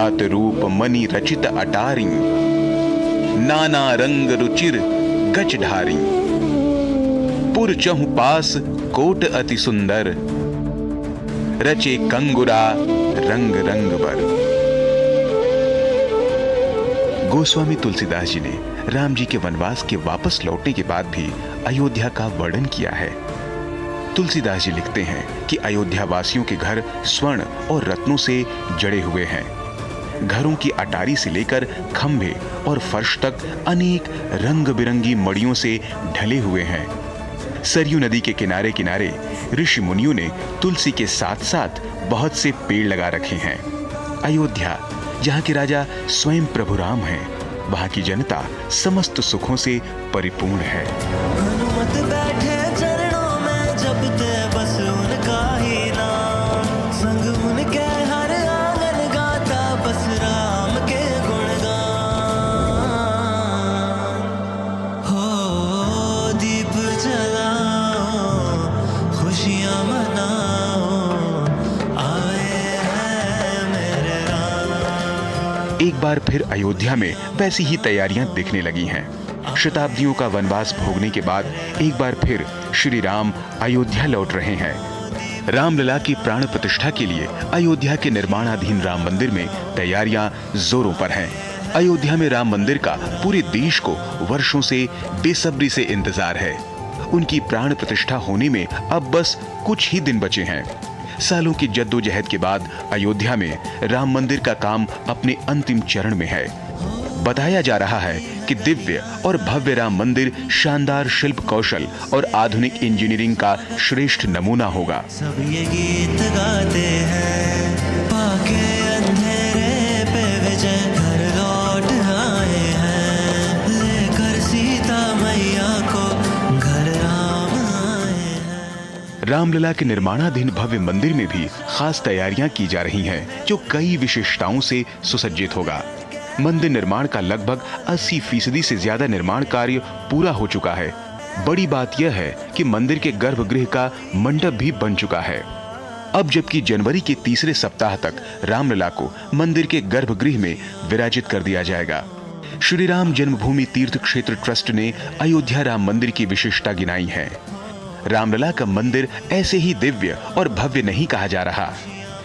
जात रूप मणि रचित अटारी, नाना रंग रुचिर गच ढारी, पुर चहु पास कोट अति सुंदर, रचे कंगुरा रंग रंग बर। गोस्वामी तुलसीदास जी ने राम जी के वनवास के वापस लौटने के बाद भी अयोध्या का वर्णन किया है। तुलसीदास जी लिखते हैं कि अयोध्या वासियों के घर स्वर्ण और रत्नों से जड़े हुए हैं। घरों की अटारी से लेकर खंभे और फर्श तक अनेक रंग बिरंगी मड़ियों से ढले हुए हैं। सरयू नदी के किनारे किनारे ऋषि मुनियों ने तुलसी के साथ साथ बहुत से पेड़ लगा रखे हैं। अयोध्या, जहाँ के राजा स्वयं प्रभु राम हैं, वहाँ की जनता समस्त सुखों से परिपूर्ण है। हनुमत बैठे चरणों में जपते बस उनका ही नाम, संग उनके हर आंगन गाता बस राम के गुणगान। हो दीप जलाओ, खुशियां मनाओ, आए हैं मेरे राम। एक बार फिर अयोध्या में वैसी ही तैयारियां दिखने लगी हैं। शताब्दियों का वनवास भोगने के बाद एक बार फिर श्री राम अयोध्या लौट रहे हैं। रामलला की प्राण प्रतिष्ठा के लिए अयोध्या के निर्माणाधीन राम मंदिर में तैयारियां जोरों पर हैं। अयोध्या में राम मंदिर का पूरे देश को वर्षों से बेसब्री से इंतजार है। उनकी प्राण प्रतिष्ठा होने में अब बस कुछ ही दिन बचे हैं। सालों की जद्दोजहद के बाद अयोध्या में राम मंदिर का काम अपने अंतिम चरण में है। बताया जा रहा है कि दिव्य और भव्य राम मंदिर शानदार शिल्प कौशल और आधुनिक इंजीनियरिंग का श्रेष्ठ नमूना होगा। सब ये गीत गाते हैं, पाके अंधेरे पे विजय घर लौट आए हैं, लेकर सीता मैया को घर राम आए हैं। रामलला के निर्माणाधीन भव्य मंदिर में भी खास तैयारियां की जा रही हैं, जो कई विशेषताओं से सुसज्जित होगा। मंदिर निर्माण का लगभग 80% से ज्यादा निर्माण कार्य पूरा हो चुका है। बड़ी बात यह है कि मंदिर के गर्भगृह का मंडप भी बन चुका है। अब जबकि जनवरी के तीसरे सप्ताह तक रामलला को मंदिर के गर्भगृह में विराजित कर दिया जाएगा। श्री राम जन्मभूमि तीर्थ क्षेत्र ट्रस्ट ने अयोध्या राम मंदिर की विशेषता गिनाई है। रामलला का मंदिर ऐसे ही दिव्य और भव्य नहीं कहा जा रहा।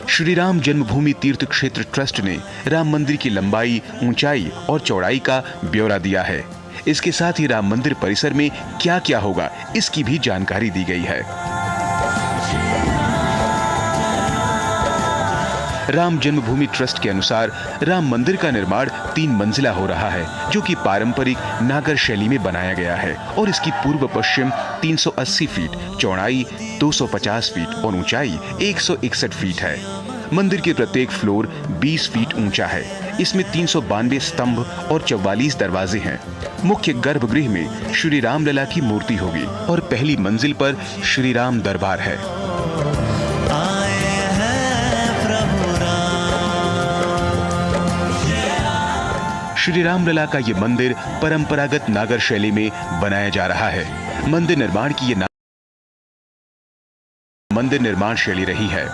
श्री राम जन्मभूमि तीर्थ क्षेत्र ट्रस्ट ने राम मंदिर की लंबाई, ऊंचाई और चौड़ाई का ब्यौरा दिया है। इसके साथ ही राम मंदिर परिसर में क्या क्या होगा, इसकी भी जानकारी दी गई है। राम जन्मभूमि ट्रस्ट के अनुसार राम मंदिर का निर्माण 3 मंजिला हो रहा है, जो कि पारंपरिक नागर शैली में बनाया गया है और इसकी पूर्व पश्चिम 380 फीट, चौड़ाई 250 फीट और ऊंचाई 161 फीट है। मंदिर के प्रत्येक फ्लोर 20 फीट ऊंचा है। इसमें 392 स्तंभ और 44 दरवाजे हैं। मुख्य गर्भगृह में श्री रामलला की मूर्ति होगी और पहली मंजिल पर श्री राम दरबार है। श्री रामलला का ये मंदिर परंपरागत नागर शैली में बनाया जा रहा है। मंदिर निर्माण की ये मंदिर निर्माण शैली रही है।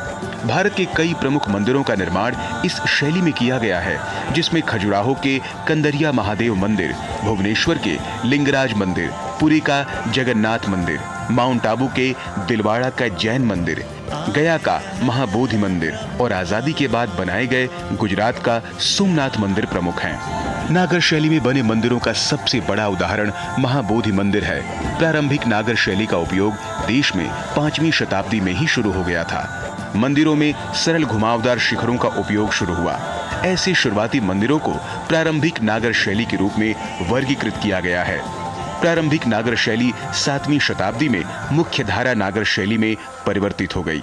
भारत के कई प्रमुख मंदिरों का निर्माण इस शैली में किया गया है, जिसमें खजुराहो के कंदरिया महादेव मंदिर, भुवनेश्वर के लिंगराज मंदिर, पुरी का जगन्नाथ मंदिर, माउंट आबू के दिलवाड़ा का जैन मंदिर, गया का महाबोधि मंदिर और आजादी के बाद बनाए गए गुजरात का सोमनाथ मंदिर प्रमुख हैं। नागर शैली में बने मंदिरों का सबसे बड़ा उदाहरण महाबोधि मंदिर है। प्रारंभिक नागर शैली का उपयोग देश में 5वीं शताब्दी में ही शुरू हो गया था। मंदिरों में सरल घुमावदार शिखरों का उपयोग शुरू हुआ। ऐसे शुरुआती मंदिरों को प्रारंभिक नागर शैली के रूप में वर्गीकृत किया गया है। प्रारंभिक नागर शैली 7वीं शताब्दी में मुख्य धारा नागर शैली में परिवर्तित हो गई।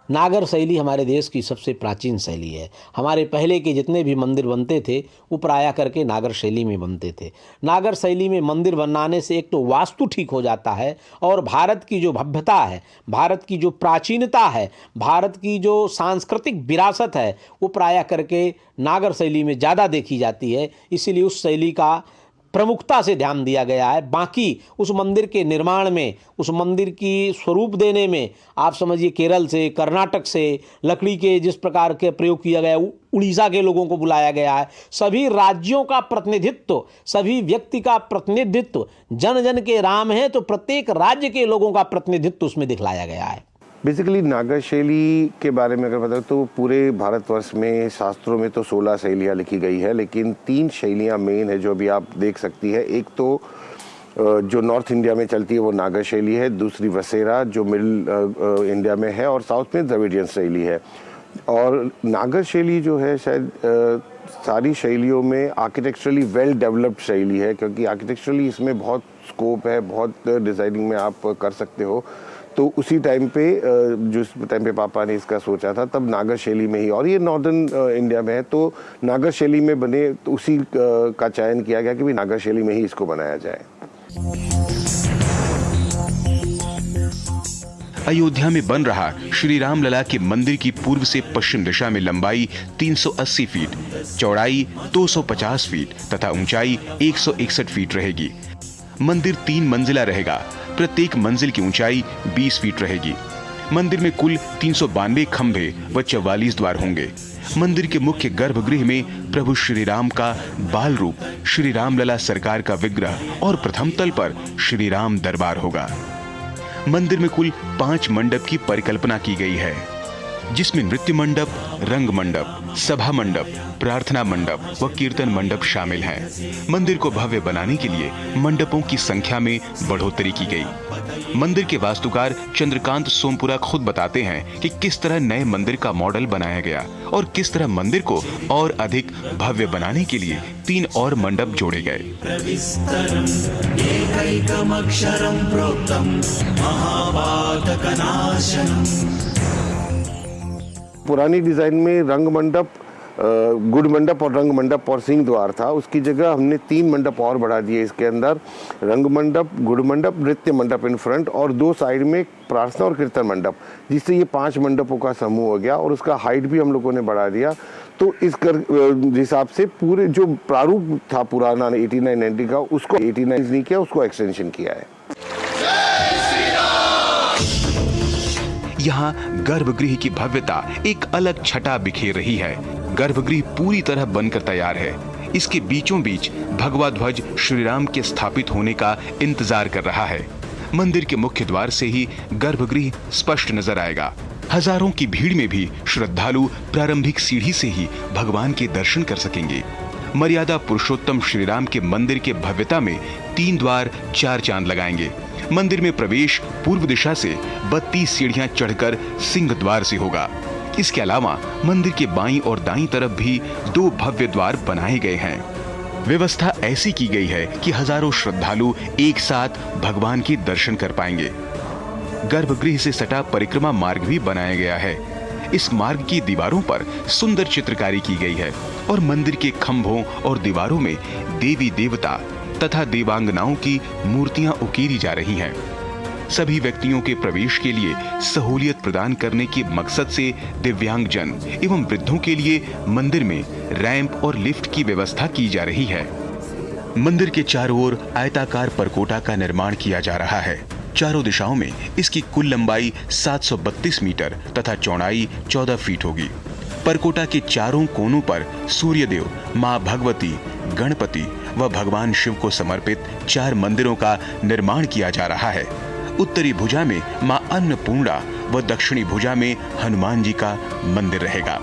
नागर शैली हमारे देश की सबसे प्राचीन शैली है। हमारे पहले के जितने भी मंदिर बनते थे वो प्रायः करके नागर शैली में बनते थे। नागर शैली में मंदिर बनाने से एक तो वास्तु ठीक हो जाता है और भारत की जो भव्यता है, भारत की जो प्राचीनता है, भारत की जो सांस्कृतिक विरासत है, वो प्रायः करके नागर शैली में ज़्यादा देखी जाती है। इसीलिए उस शैली का प्रमुखता से ध्यान दिया गया है। बाकी उस मंदिर के निर्माण में, उस मंदिर की स्वरूप देने में आप समझिए केरल से, कर्नाटक से लकड़ी के जिस प्रकार के प्रयोग किया गया, उड़ीसा के लोगों को बुलाया गया है। सभी राज्यों का प्रतिनिधित्व, सभी व्यक्ति का प्रतिनिधित्व, जन जन के राम हैं तो प्रत्येक राज्य के लोगों का प्रतिनिधित्व उसमें दिखलाया गया है। बेसिकली नागर शैली के बारे में अगर बताओ तो पूरे भारतवर्ष में शास्त्रों में तो 16 शैलियाँ लिखी गई है, लेकिन 3 शैलियाँ मेन है जो अभी आप देख सकती है। एक तो जो नॉर्थ इंडिया में चलती है वो नागर शैली है, दूसरी वसेरा जो मिडिल इंडिया में है, और साउथ में द्रविडियन शैली है। और नागर शैली जो है शायद सारी शैलियों में आर्किटेक्चरली वेल डेवलप्ड शैली है, क्योंकि आर्किटेक्चरली इसमें बहुत स्कोप है, बहुत डिज़ाइनिंग में आप कर सकते हो। तो उसी टाइम पे जिस टाइम पे पापा ने इसका सोचा था तब नागर शैली में ही, और ये नॉर्दर्न इंडिया में है तो नागर शैली में बने, तो उसी का चयन किया गया कि भी नागर शैली में ही इसको बनाया जाए। अयोध्या में बन रहा श्री राम लला के मंदिर की पूर्व से पश्चिम दिशा में लंबाई 380 फीट, चौड़ाई 250 फीट तथा ऊंचाई 161 फीट रहेगी। मंदिर 3 मंजिला रहेगा। प्रत्येक मंजिल की ऊंचाई 20 फीट रहेगी। मंदिर में कुल 392 खंभे व 44 द्वार होंगे। मंदिर के मुख्य गर्भगृह में प्रभु श्री राम का बाल रूप, श्री राम लला सरकार का विग्रह और प्रथम तल पर श्री राम दरबार होगा। मंदिर में कुल 5 मंडप की परिकल्पना की गई है, जिसमें नृत्य मंडप, रंग मंडप, सभा मंडप, प्रार्थना मंडप व कीर्तन मंडप शामिल हैं। मंदिर को भव्य बनाने के लिए मंडपों की संख्या में बढ़ोतरी की गई। मंदिर के वास्तुकार चंद्रकांत सोमपुरा खुद बताते हैं कि किस तरह नए मंदिर का मॉडल बनाया गया और किस तरह मंदिर को और अधिक भव्य बनाने के लिए 3 और मंडप जोड़े गए। पुरानी डिजाइन में रंग मंडप, गुड़ मंडप और रंग मंडप और सिंह द्वार था, उसकी जगह हमने 3 मंडप और बढ़ा दिए इसके अंदर। रंग मंडप, गुड़ मंडप, नृत्य मंडप इन फ्रंट और 2 साइड में प्रार्थना और कीर्तन मंडप, जिससे ये 5 मंडपों का समूह हो गया। और उसका हाइट भी हम लोगों ने बढ़ा दिया। तो इस हिसाब से पूरे जो प्रारूप था पुराना 89-90 का, उसको 89 नहीं किया, उसको एक्सटेंशन किया है। यहाँ गर्भगृह की भव्यता एक अलग छटा बिखेर रही है। गर्भगृह पूरी तरह बनकर तैयार है। इसके बीचों बीच भगवा ध्वज श्री राम के स्थापित होने का इंतजार कर रहा है। मंदिर के मुख्य द्वार से ही गर्भगृह स्पष्ट नजर आएगा। हजारों की भीड़ में भी श्रद्धालु प्रारंभिक सीढ़ी से ही भगवान के दर्शन कर सकेंगे। मर्यादा पुरुषोत्तम श्री राम के मंदिर के भव्यता में 3 द्वार 4 चांद लगाएंगे। मंदिर में प्रवेश पूर्व दिशा से 32 सीढ़ियां चढ़कर सिंह द्वार से होगा। इसके अलावा मंदिर के बाईं और दाईं तरफ भी 2 भव्य द्वार बनाए गए हैं। व्यवस्था ऐसी की गई है कि हजारों श्रद्धालु एक साथ भगवान के दर्शन कर पाएंगे। गर्भगृह से सटा परिक्रमा मार्ग भी बनाया गया है। इस मार्ग की दीवारों पर सुंदर चित्रकारी की गई है और मंदिर के खंभों और दीवारों में देवी देवता तथा देवांगनाओं की मूर्तियां उकेरी जा रही हैं। सभी व्यक्तियों के प्रवेश के लिए सहूलियत प्रदान करने के मकसद से दिव्यांगजन एवं वृद्धों के लिए मंदिर में रैंप और लिफ्ट की व्यवस्था की जा रही है। मंदिर के चारों ओर आयताकार परकोटा का निर्माण किया जा रहा है। चारों दिशाओं में इसकी कुल लंबाई 732 मीटर तथा चौड़ाई 14 फीट होगी। परकोटा के चारों कोनों पर सूर्यदेव, मां भगवती, गणपति व भगवान शिव को समर्पित 4 मंदिरों का निर्माण किया जा रहा है। उत्तरी भुजा में मां अन्नपूर्णा व दक्षिणी भुजा में हनुमान जी का मंदिर रहेगा।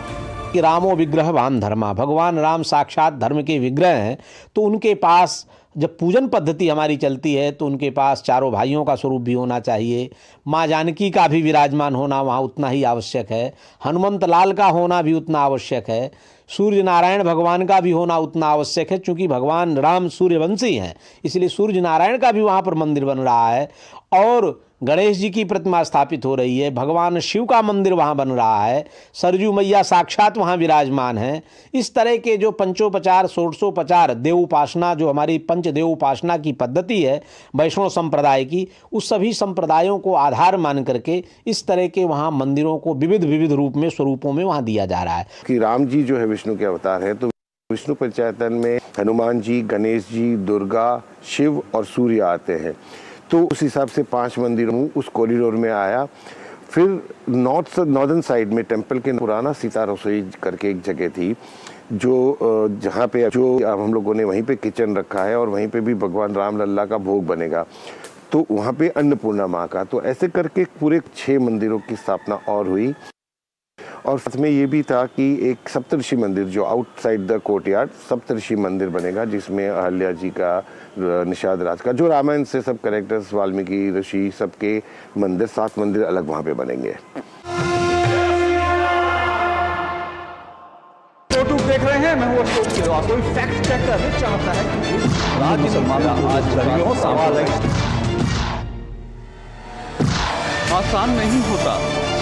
कि रामो विग्रहवान धर्मा, भगवान राम साक्षात धर्म के विग्रह हैं, तो उनके पास जब पूजन पद्धति हमारी चलती है तो उनके पास चारों भाइयों का स्वरूप भी होना चाहिए। माँ जानकी का भी विराजमान होना वहाँ उतना ही आवश्यक है। हनुमंत लाल का होना भी उतना आवश्यक है। सूर्य नारायण भगवान का भी होना उतना आवश्यक है, क्योंकि भगवान राम सूर्यवंशी हैं, इसलिए सूर्य नारायण का भी वहाँ पर मंदिर बन रहा है। और गणेश जी की प्रतिमा स्थापित हो रही है। भगवान शिव का मंदिर वहाँ बन रहा है। सरजू मैया साक्षात वहाँ विराजमान हैं। इस तरह के जो पंचोपचार, षोडशोपचार देव उपासना, जो हमारी पंचदेव उपासना की पद्धति है वैष्णव संप्रदाय की, उस सभी संप्रदायों को आधार मान करके इस तरह के वहाँ मंदिरों को विविध विविध रूप में, स्वरूपों में वहाँ दिया जा रहा है। कि राम जी जो है विष्णु के अवतार है, तो विष्णु पंचायतन में हनुमान जी, गणेश जी, दुर्गा, शिव और सूर्य आते हैं। तो उस हिसाब से 5 मंदिर उस कॉरिडोर में आया। फिर नॉर्दर्न साइड में टेम्पल के पुराना सीता रसोई करके एक जगह थी, जो जहाँ पे जो हम लोगों ने वहीं पे किचन रखा है और वहीं पे भी भगवान राम लल्ला का भोग बनेगा। तो वहाँ पे अन्नपूर्णा माँ का, तो ऐसे करके पूरे 6 मंदिरों की स्थापना और हुई। और साथ में ये भी था कि एक सप्तऋषि मंदिर जो आउटसाइड द कोर्टयार्ड सप्तऋषि मंदिर बनेगा, जिसमें अहल्या जी का, निषाद राज का, जो रामायण से सब कैरेक्टर्स, वाल्मीकि ऋषि सबके मंदिर, 7 मंदिर अलग वहाँ पे बनेंगे। फोटो देख रहे हैं, मैं वो अशोक श्रीवास्तव, कोई फैक्ट चेकर चाहता है कि राज्य मुसलमान आज लड़ियों सवाल है। आसान नहीं होता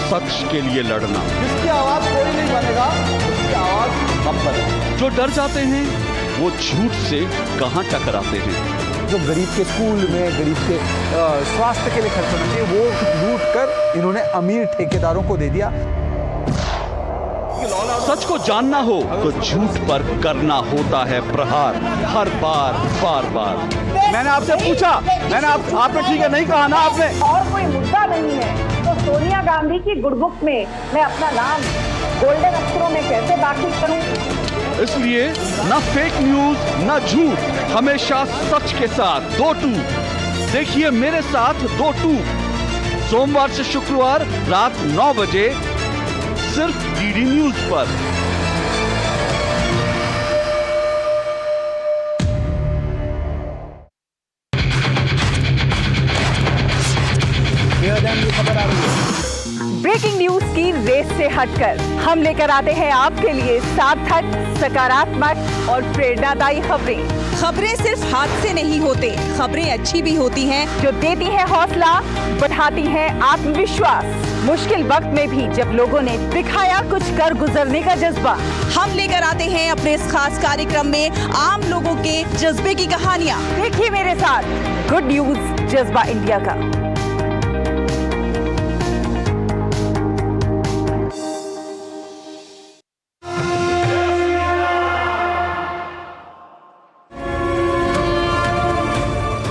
सच के लिए लड़ना। जिसकी आवाज कोई नहीं बनेगा, उसकी आवाज हम बने। जो डर जाते हैं वो झूठ से कहां टकराते हैं। जो गरीब के स्कूल में, गरीब के स्वास्थ्य के लिए खर्च होना चाहिए, वो लूट कर इन्होंने अमीर ठेकेदारों को दे दिया। सच को जानना हो तो झूठ पर करना होता है प्रहार, हर बार, बार बार। मैंने आपसे पूछा, आपने ठीक है नहीं कहा ना आपने। और कोई मुद्दा नहीं है तो सोनिया गांधी की गुडबुक में मैं अपना नाम गोल्डन अक्षरों में कैसे दाखिल करूं? इसलिए न फेक न्यूज न झूठ, हमेशा सच के साथ 2-2। देखिए मेरे साथ 2-2, सोमवार से शुक्रवार रात 9 बजे सिर्फ डीडी न्यूज पर। ब्रेकिंग न्यूज की रेस से हटकर हम लेकर आते हैं आपके लिए सार्थक, सकारात्मक और प्रेरणादायी खबरें सिर्फ हाथ से नहीं होते, खबरें अच्छी भी होती हैं जो देती हैं हौसला, बढ़ाती हैं आत्मविश्वास। मुश्किल वक्त में भी जब लोगों ने दिखाया कुछ कर गुजरने का जज्बा, हम लेकर आते हैं अपने इस खास कार्यक्रम में आम लोगों के जज्बे की कहानियाँ। देखिए मेरे साथ गुड न्यूज जज्बा इंडिया का।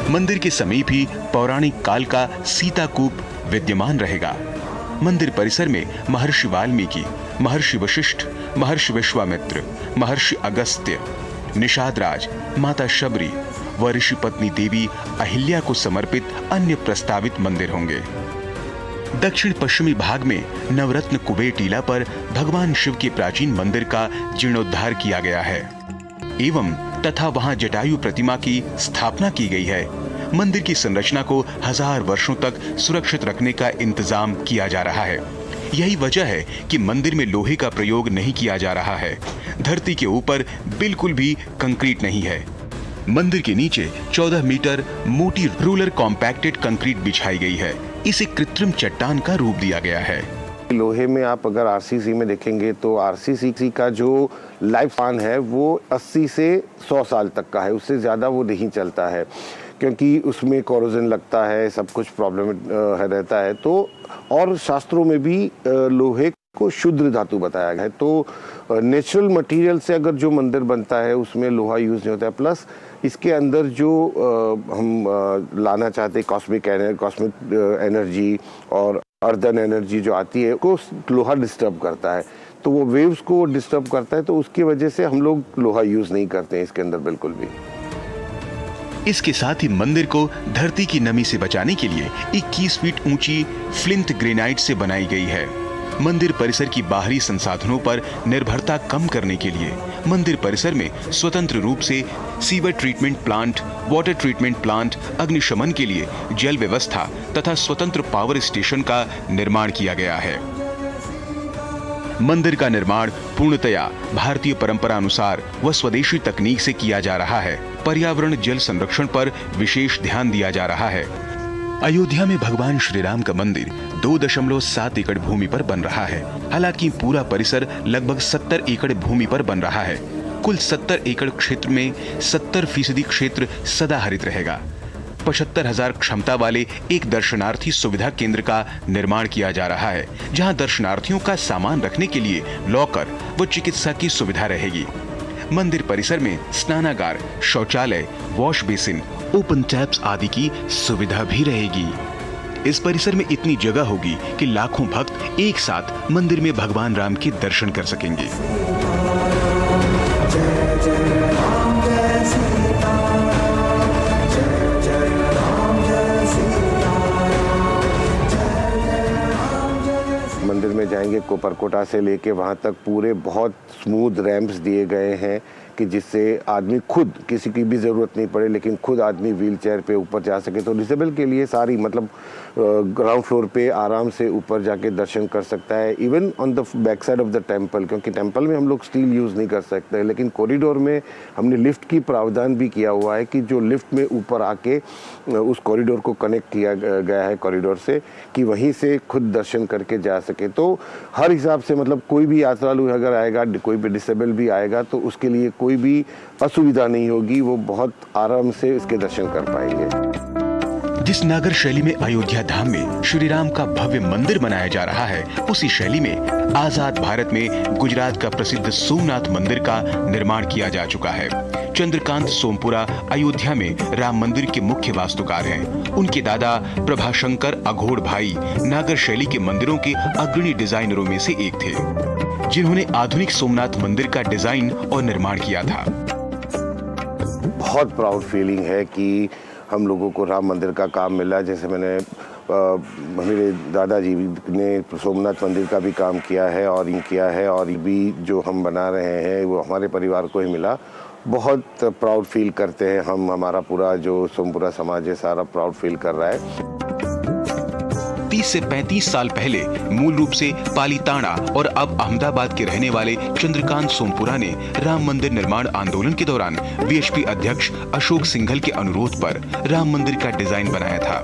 मंदिर के समीप ही पौराणिक काल का सीताकूप विद्यमान रहेगा। मंदिर परिसर में महर्षि वाल्मीकि, महर्षि वशिष्ठ, महर्षि विश्वामित्र, महर्षि अगस्त्य, निषाद राज, माता शबरी व ऋषि पत्नी देवी अहिल्या को समर्पित अन्य प्रस्तावित मंदिर होंगे। दक्षिण पश्चिमी भाग में नवरत्न कुबेर टीला पर भगवान शिव के प्राचीन मंदिर का जीर्णोद्धार किया गया है एवं तथा वहां जटायु प्रतिमा की स्थापना की गई है। मंदिर की संरचना को 1000 वर्षों तक सुरक्षित रखने का इंतजाम किया जा रहा है। यही वजह है कि मंदिर में लोहे का प्रयोग नहीं किया जा रहा है। धरती के ऊपर बिल्कुल भी कंक्रीट नहीं है। मंदिर के नीचे 14 मीटर मोटी रोलर कॉम्पैक्टेड कंक्रीट बिछाई गई है। इसे कृत्रिम चट्टान का रूप दिया गया है। लोहे में आप अगर आरसीसी में देखेंगे तो आरसीसी का जो लाइफ स्पान है वो 80 से 100 साल तक का है, उससे ज़्यादा वो नहीं चलता है क्योंकि उसमें कोरोजन लगता है, सब कुछ प्रॉब्लम रहता है। तो और शास्त्रों में भी लोहे को शुद्ध धातु बताया गया है। तो नेचुरल मटेरियल से अगर जो मंदिर बनता है उसमें लोहा यूज़ नहीं होता है। प्लस इसके अंदर जो हम लाना चाहते हैं कॉस्मिक एनर्जी और अर्दन एनर्जी जो आती है को लोहा डिस्टर्ब करता है, तो वो वेव्स को डिस्टर्ब करता है, तो उसकी वजह से हम लोग लोहा यूज़ नहीं करते हैं इसके अंदर बिल्कुल भी। इसके साथ ही मंदिर को धरती की नमी से बचाने के लिए 21 फीट ऊंची फ्लिंट ग्रेनाइट से बनाई गई है। मंदिर परिसर की बाहरी संसाधनों पर निर्भरता कम करने के लिए मंदिर परिसर में स्वतंत्र रूप से sewer treatment plant, water treatment plant, अग्निशमन के लिए जल व्यवस्था तथा स्वतंत्र पावर स्टेशन का निर्माण किया गया है। मंदिर का निर्माण पूर्णतया भारतीय परंपरा अनुसार व स्वदेशी तकनीक से किया जा रहा है। पर्यावरण जल संरक्षण पर विशेष ध्यान दिया जा रहा है। अयोध्या में भगवान श्री राम का मंदिर 2.7 एकड़ भूमि पर बन रहा है। हालांकि पूरा परिसर लगभग 70 एकड़ भूमि पर बन रहा है। कुल 70 एकड़ क्षेत्र में 70% क्षेत्र सदा हरित रहेगा। 75,000 क्षमता वाले एक दर्शनार्थी सुविधा केंद्र का निर्माण किया जा रहा है, जहां दर्शनार्थियों का सामान रखने के लिए लॉकर व चिकित्सा की सुविधा रहेगी। मंदिर परिसर में स्नानागार, शौचालय, वॉश बेसिन, ओपन टैप्स आदि की सुविधा भी रहेगी। इस परिसर में इतनी जगह होगी कि लाखों भक्त एक साथ मंदिर में भगवान राम के दर्शन कर सकेंगे। मंदिर में जाएंगे, कोपरकोटा से लेके वहाँ तक पूरे बहुत स्मूथ रैंप्स दिए गए हैं कि जिससे आदमी खुद, किसी की भी ज़रूरत नहीं पड़े, लेकिन खुद आदमी व्हीलचेयर पे ऊपर जा सके। तो डिसेबल के लिए सारी मतलब ग्राउंड फ्लोर पे आराम से ऊपर जाके दर्शन कर सकता है। Even on the back side of the temple, क्योंकि टेम्पल में हम लोग स्टील यूज़ नहीं कर सकते, लेकिन कॉरिडोर में हमने लिफ्ट की प्रावधान भी किया हुआ है कि जो लिफ्ट में ऊपर आके उस कॉरिडोर को कनेक्ट किया गया है कॉरिडोर से, कि वहीं से खुद दर्शन करके जा सके। तो हर हिसाब से मतलब कोई भी यात्रालु अगर आएगा, कोई भी डिसेबल भी आएगा, तो उसके लिए कोई भी असुविधा नहीं होगी, वो बहुत आराम से इसके दर्शन कर पाएंगे। जिस नागर शैली में अयोध्या धाम में श्री राम का भव्य मंदिर बनाया जा रहा है, उसी शैली में आजाद भारत में गुजरात का प्रसिद्ध सोमनाथ मंदिर का निर्माण किया जा चुका है। चंद्रकांत सोमपुरा अयोध्या में राम मंदिर के मुख्य वास्तुकार हैं। उनके दादा प्रभाशंकर अघोड़ भाई नागर शैली के मंदिरों के अग्रणी डिजाइनरों में से एक थे, जिन्होंने आधुनिक सोमनाथ मंदिर का डिजाइन और निर्माण किया था। बहुत प्राउड फीलिंग है कि हम लोगों को राम मंदिर का काम मिला। जैसे मेरे दादाजी ने सोमनाथ मंदिर का भी काम किया है और ये भी जो हम बना रहे हैं वो हमारे परिवार को ही मिला। बहुत प्राउड फील करते हैं हम, हमारा पूरा जो सोमपुरा समाज है सारा प्राउड फील कर रहा है। 30 से 35 साल पहले मूल रूप से पालीताना और अब अहमदाबाद के रहने वाले चंद्रकांत सोमपुरा ने राम मंदिर निर्माण आंदोलन के दौरान वीएचपी अध्यक्ष अशोक सिंघल के अनुरोध पर राम मंदिर का डिजाइन बनाया था।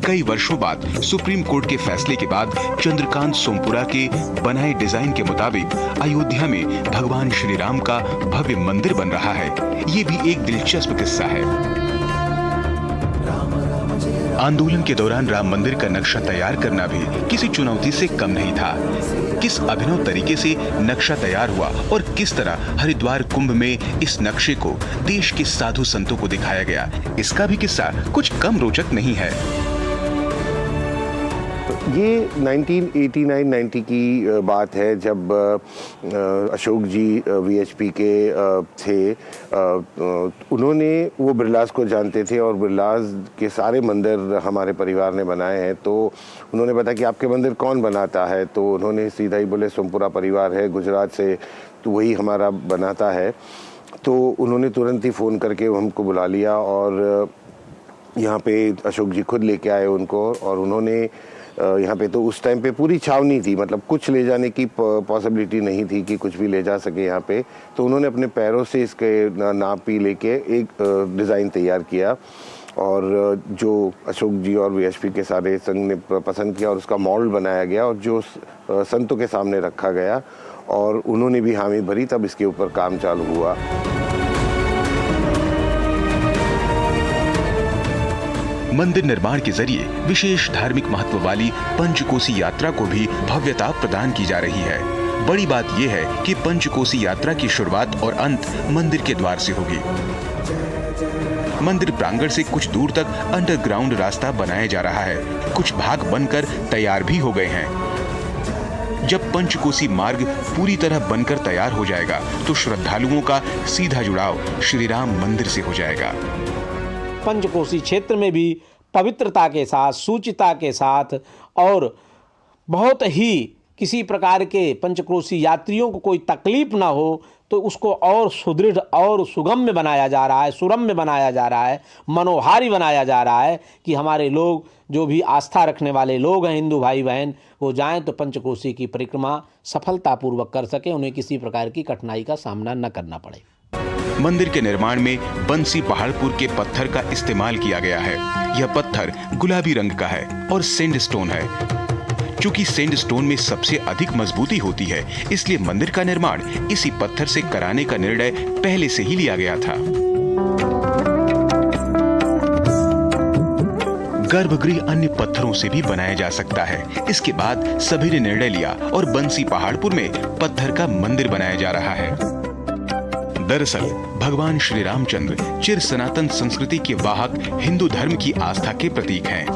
कई वर्षों बाद सुप्रीम कोर्ट के फैसले के बाद चंद्रकांत सोमपुरा के बनाए डिजाइन के मुताबिक अयोध्या में भगवान श्री राम का भव्य मंदिर बन रहा है। ये भी एक दिलचस्प किस्सा है। आंदोलन के दौरान राम मंदिर का नक्शा तैयार करना भी किसी चुनौती से कम नहीं था। किस अभिनव तरीके से नक्शा तैयार हुआ और किस तरह हरिद्वार कुंभ में इस नक्शे को देश के साधु संतों को दिखाया गया, इसका भी किस्सा कुछ कम रोचक नहीं है। ये 1989-90 की बात है, जब अशोक जी वीएचपी के थे। उन्होंने वो बिरलास को जानते थे और बिरलास के सारे मंदिर हमारे परिवार ने बनाए हैं। तो उन्होंने बताया कि आपके मंदिर कौन बनाता है, तो उन्होंने सीधा ही बोले सोमपुरा परिवार है गुजरात से, तो वही हमारा बनाता है। तो उन्होंने तुरंत ही फ़ोन करके हमको बुला लिया और यहाँ पे अशोक जी खुद लेके आए उनको, और उन्होंने यहाँ पे तो उस टाइम पे पूरी छावनी थी, मतलब कुछ ले जाने की पॉसिबिलिटी नहीं थी कि कुछ भी ले जा सके यहाँ पे। तो उन्होंने अपने पैरों से इसके नाप ही लेके एक डिज़ाइन तैयार किया, और जो अशोक जी और वीएचपी के सारे संघ ने पसंद किया और उसका मॉडल बनाया गया और जो संतों के सामने रखा गया और उन्होंने भी हामी भरी, तब इसके ऊपर काम चालू हुआ। मंदिर निर्माण के जरिए विशेष धार्मिक महत्व वाली पंचकोसी यात्रा को भी भव्यता प्रदान की जा रही है। बड़ी बात यह है कि पंचकोसी यात्रा की शुरुआत और अंत मंदिर के द्वार से होगी। मंदिर प्रांगण से कुछ दूर तक अंडरग्राउंड रास्ता बनाया जा रहा है। कुछ भाग बनकर तैयार भी हो गए हैं। जब पंचकोसी मार्ग पूरी तरह बनकर तैयार हो जाएगा तो श्रद्धालुओं का सीधा जुड़ाव श्री राम मंदिर से हो जाएगा। पंचकोसी क्षेत्र में भी पवित्रता के साथ, सूचिता के साथ और बहुत ही किसी प्रकार के पंचकोसी यात्रियों को कोई तकलीफ ना हो, तो उसको और सुदृढ़ और सुगम्य बनाया जा रहा है, सुरम्य बनाया जा रहा है, मनोहारी बनाया जा रहा है कि हमारे लोग जो भी आस्था रखने वाले लोग हैं, हिंदू भाई बहन, वो जाएं तो पंचकोसी की परिक्रमा सफलतापूर्वक कर सकें, उन्हें किसी प्रकार की कठिनाई का सामना न करना पड़े। मंदिर के निर्माण में बंसी पहाड़पुर के पत्थर का इस्तेमाल किया गया है। यह पत्थर गुलाबी रंग का है और सैंडस्टोन है। चूंकि सैंडस्टोन में सबसे अधिक मजबूती होती है, इसलिए मंदिर का निर्माण इसी पत्थर से कराने का निर्णय पहले से ही लिया गया था। गर्भगृह अन्य पत्थरों से भी बनाया जा सकता है। इसके बाद सभी ने निर्णय लिया और बंसी पहाड़पुर में पत्थर का मंदिर बनाया जा रहा है। दरअसल भगवान श्री रामचंद्र चिर सनातन संस्कृति के वाहक हिंदू धर्म की आस्था के प्रतीक हैं।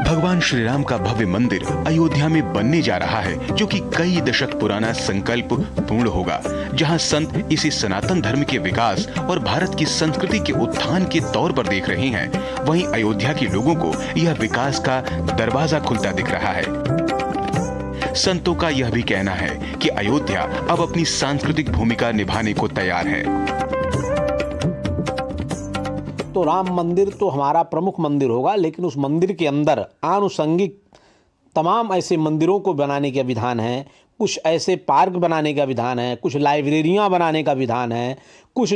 भगवान श्री राम का भव्य मंदिर अयोध्या में बनने जा रहा है, जो कि कई दशक पुराना संकल्प पूर्ण होगा, जहां संत इसे सनातन धर्म के विकास और भारत की संस्कृति के उत्थान के तौर पर देख रहे हैं। वहीं अयोध्या के लोगों को यह विकास का दरवाजा खुलता दिख रहा है। संतों का यह भी कहना है कि अयोध्या अब अपनी सांस्कृतिक भूमिका निभाने को तैयार है। तो राम मंदिर तो हमारा प्रमुख मंदिर होगा, लेकिन उस मंदिर के अंदर आनुषंगिक तमाम ऐसे मंदिरों को बनाने का विधान है, कुछ ऐसे पार्क बनाने का विधान है, कुछ लाइब्रेरियां बनाने का विधान है, कुछ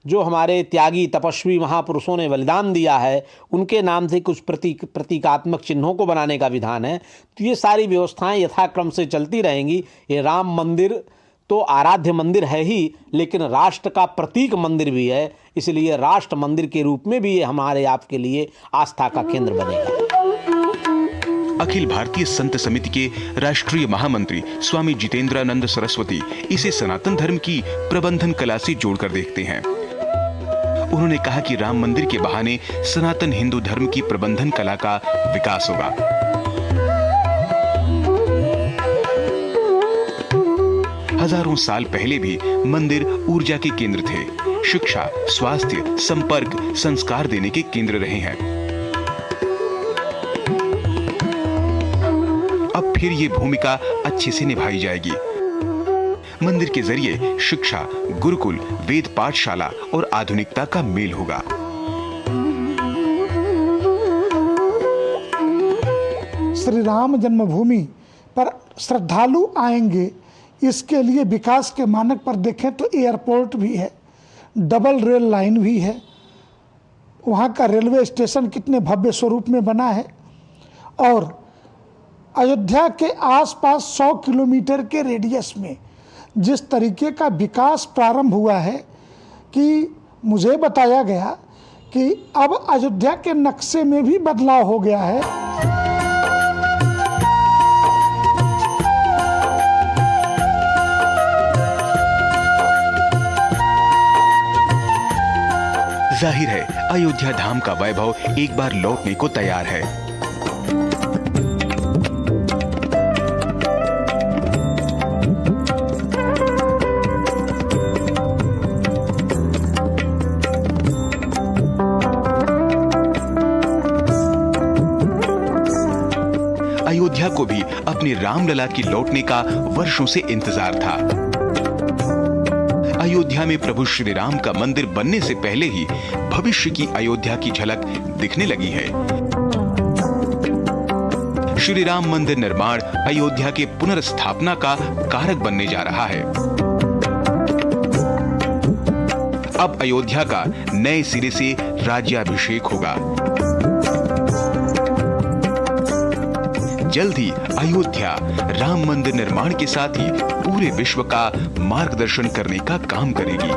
जो हमारे त्यागी तपस्वी महापुरुषों ने बलिदान दिया है उनके नाम से कुछ प्रतीकात्मक चिन्हों को बनाने का विधान है। तो ये सारी व्यवस्थाएं यथाक्रम से चलती रहेंगी। ये राम मंदिर तो आराध्य मंदिर है ही, लेकिन राष्ट्र का प्रतीक मंदिर भी है, इसलिए राष्ट्र मंदिर के रूप में भी ये हमारे आपके लिए आस्था का केंद्र बनेगा। अखिल भारतीय संत समिति के राष्ट्रीय महामंत्री स्वामी जितेंद्रानंद सरस्वती इसे सनातन धर्म की प्रबंधन कला से जोड़कर देखते हैं। उन्होंने कहा कि राम मंदिर के बहाने सनातन हिंदू धर्म की प्रबंधन कला का विकास होगा। हजारों साल पहले भी मंदिर ऊर्जा के केंद्र थे, शिक्षा, स्वास्थ्य, संपर्क, संस्कार देने के केंद्र रहे हैं। अब फिर ये भूमिका अच्छे से निभाई जाएगी। मंदिर के जरिए शिक्षा, गुरुकुल, वेद पाठशाला और आधुनिकता का मेल होगा। श्री राम जन्मभूमि पर श्रद्धालु आएंगे, इसके लिए विकास के मानक पर देखें तो एयरपोर्ट भी है, डबल रेल लाइन भी है, वहाँ का रेलवे स्टेशन कितने भव्य स्वरूप में बना है, और अयोध्या के आसपास 100 किलोमीटर के रेडियस में जिस तरीके का विकास प्रारंभ हुआ है कि मुझे बताया गया कि अब अयोध्या के नक्शे में भी बदलाव हो गया है। जाहिर है अयोध्या धाम का वैभव एक बार लौटने को तैयार है। अयोध्या को भी अपने रामलला की लौटने का वर्षों से इंतजार था। अयोध्या में प्रभु श्री राम का मंदिर बनने से पहले ही भविष्य की अयोध्या की झलक दिखने लगी है। श्री राम मंदिर निर्माण अयोध्या के पुनर्स्थापना का कारक बनने जा रहा है। अब अयोध्या का नए सिरे से राज्याभिषेक होगा। जल्द ही अयोध्या राम मंदिर निर्माण के साथ ही पूरे विश्व का मार्गदर्शन करने का काम करेगी।